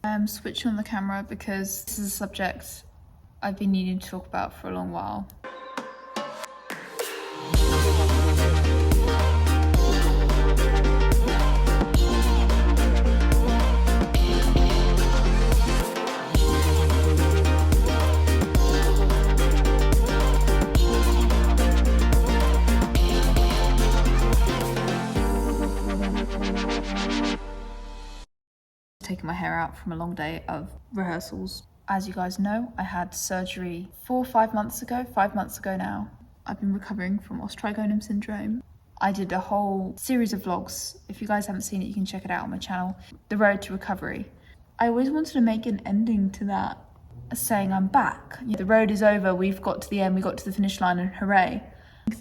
I'm switching on the camera because this is a subject I've been needing to talk about for a long while. Taking my hair out from a long day of rehearsals. As you guys know, I had surgery 4 or 5 months ago, 5 months ago now. I've been recovering from osteotrigonum syndrome. I did a whole series of vlogs. If you guys haven't seen it, you can check it out on my channel. The road to recovery. I always wanted to make an ending to that, saying I'm back. The road is over, we've got to the end, we got to the finish line, and hooray.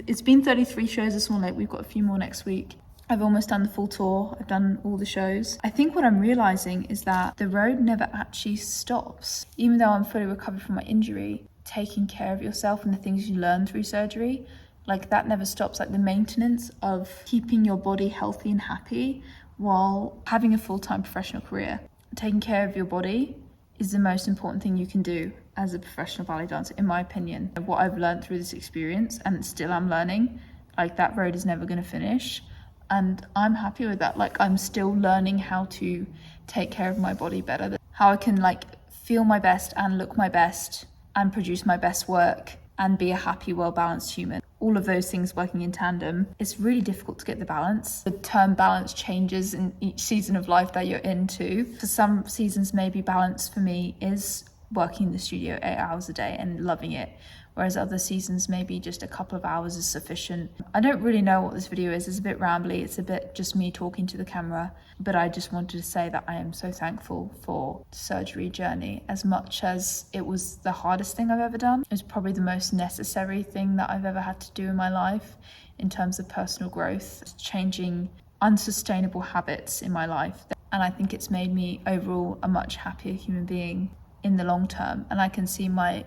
It's been 33 shows this one, we've got a few more next week. I've almost done the full tour, I've done all the shows. I think what I'm realizing is that the road never actually stops. Even though I'm fully recovered from my injury, taking care of yourself and the things you learn through surgery, that never stops. The maintenance of keeping your body healthy and happy while having a full-time professional career. Taking care of your body is the most important thing you can do as a professional ballet dancer, in my opinion. What I've learned through this experience, and still I'm learning, that road is never gonna finish. And I'm happy with that. I'm still learning how to take care of my body better, how I can feel my best and look my best and produce my best work and be a happy, well-balanced human. All of those things working in tandem. It's really difficult to get the balance. The term balance changes in each season of life that you're into. For some seasons, maybe balance for me is working in the studio 8 hours a day and loving it. Whereas other seasons, maybe just a couple of hours is sufficient. I don't really know what this video is. It's a bit rambly. It's a bit just me talking to the camera. But I just wanted to say that I am so thankful for the surgery journey. As much as it was the hardest thing I've ever done, it was probably the most necessary thing that I've ever had to do in my life in terms of personal growth, changing unsustainable habits in my life. And I think it's made me overall a much happier human being in the long term. And I can see my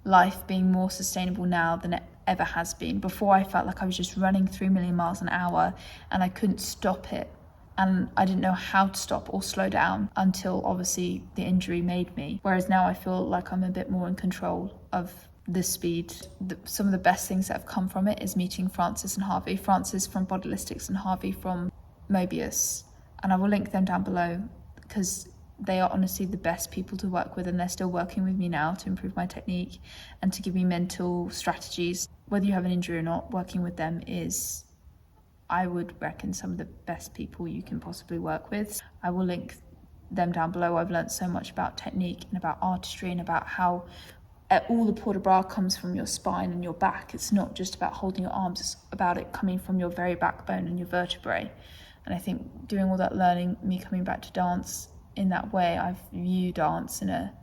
life being more sustainable now than it ever has been. Before, I felt like I was just running 3 million miles an hour and I couldn't stop it, and I didn't know how to stop or slow down until obviously the injury made me. Whereas now I feel like I'm a bit more in control of the speed. Some of the best things that have come from it is meeting Francis and Harvey. Francis from Bodylistics and Harvey from Mobius, and I will link them down below because they are honestly the best people to work with, and they're still working with me now to improve my technique and to give me mental strategies. Whether you have an injury or not, working with them is, I would reckon, some of the best people you can possibly work with. I will link them down below. I've learned so much about technique and about artistry and about how all the port de bras comes from your spine and your back. It's not just about holding your arms, it's about it coming from your very backbone and your vertebrae. And I think doing all that learning, me coming back to dance in that way, I view dance in a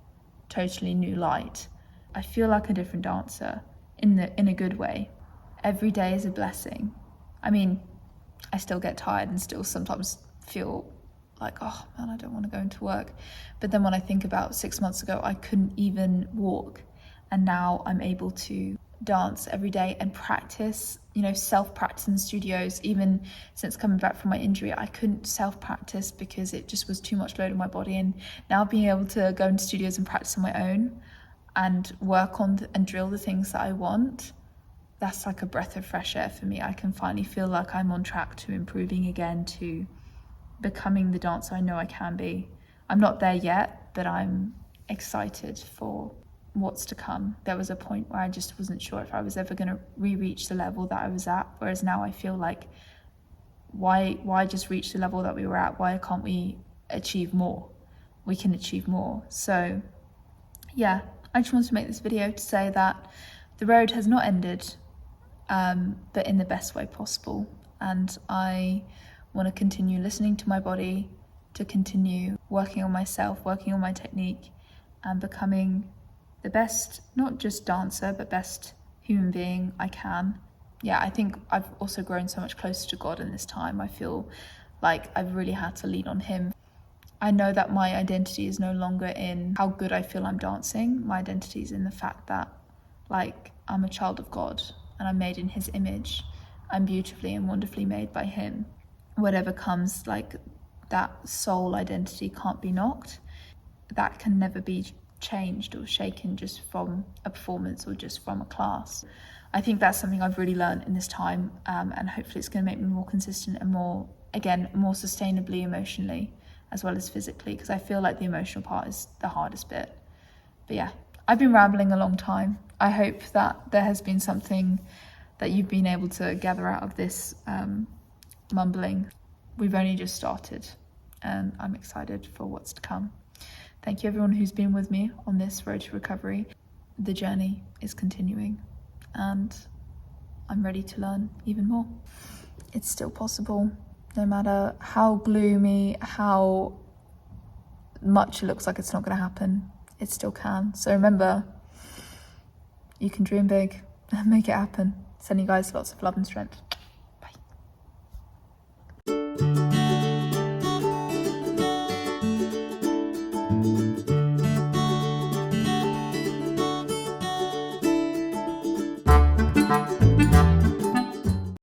totally new light. I feel like a different dancer in a good way. Every day is a blessing. I mean, I still get tired and still sometimes feel like, oh man, I don't want to go into work. But then when I think about 6 months ago, I couldn't even walk. And now I'm able to dance every day and practice, self-practice in the studios. Even since coming back from my injury, I couldn't self-practice because it just was too much load on my body. And now being able to go into studios and practice on my own and work on and drill the things that I want, that's like a breath of fresh air for me. I can finally feel like I'm on track to improving again, to becoming the dancer I know I can be. I'm not there yet, but I'm excited for what's to come. There was a point where I just wasn't sure if I was ever going to reach the level that I was at, whereas now I feel like, why just reach the level that we were at? Why can't we achieve more? We can achieve more. So yeah, I just wanted to make this video to say that the road has not ended, but in the best way possible. And I want to continue listening to my body, to continue working on myself, working on my technique, and becoming the best, not just dancer, but best human being I can. Yeah, I think I've also grown so much closer to God in this time. I feel like I've really had to lean on him. I know that my identity is no longer in how good I feel I'm dancing. My identity is in the fact that I'm a child of God and I'm made in his image. I'm beautifully and wonderfully made by him. Whatever comes, that soul identity can't be knocked. that can never be changed or shaken just from a performance or just from a class. I think that's something I've really learned in this time, and hopefully it's going to make me more consistent and more sustainably emotionally as well as physically, because I feel like the emotional part is the hardest bit. But yeah, I've been rambling a long time. I hope that there has been something that you've been able to gather out of this mumbling. We've only just started and I'm excited for what's to come. Thank you everyone who's been with me on this road to recovery. The journey is continuing and I'm ready to learn even more. It's still possible, no matter how gloomy, how much it looks like it's not going to happen, it still can. So remember, you can dream big and make it happen. Sending you guys lots of love and strength.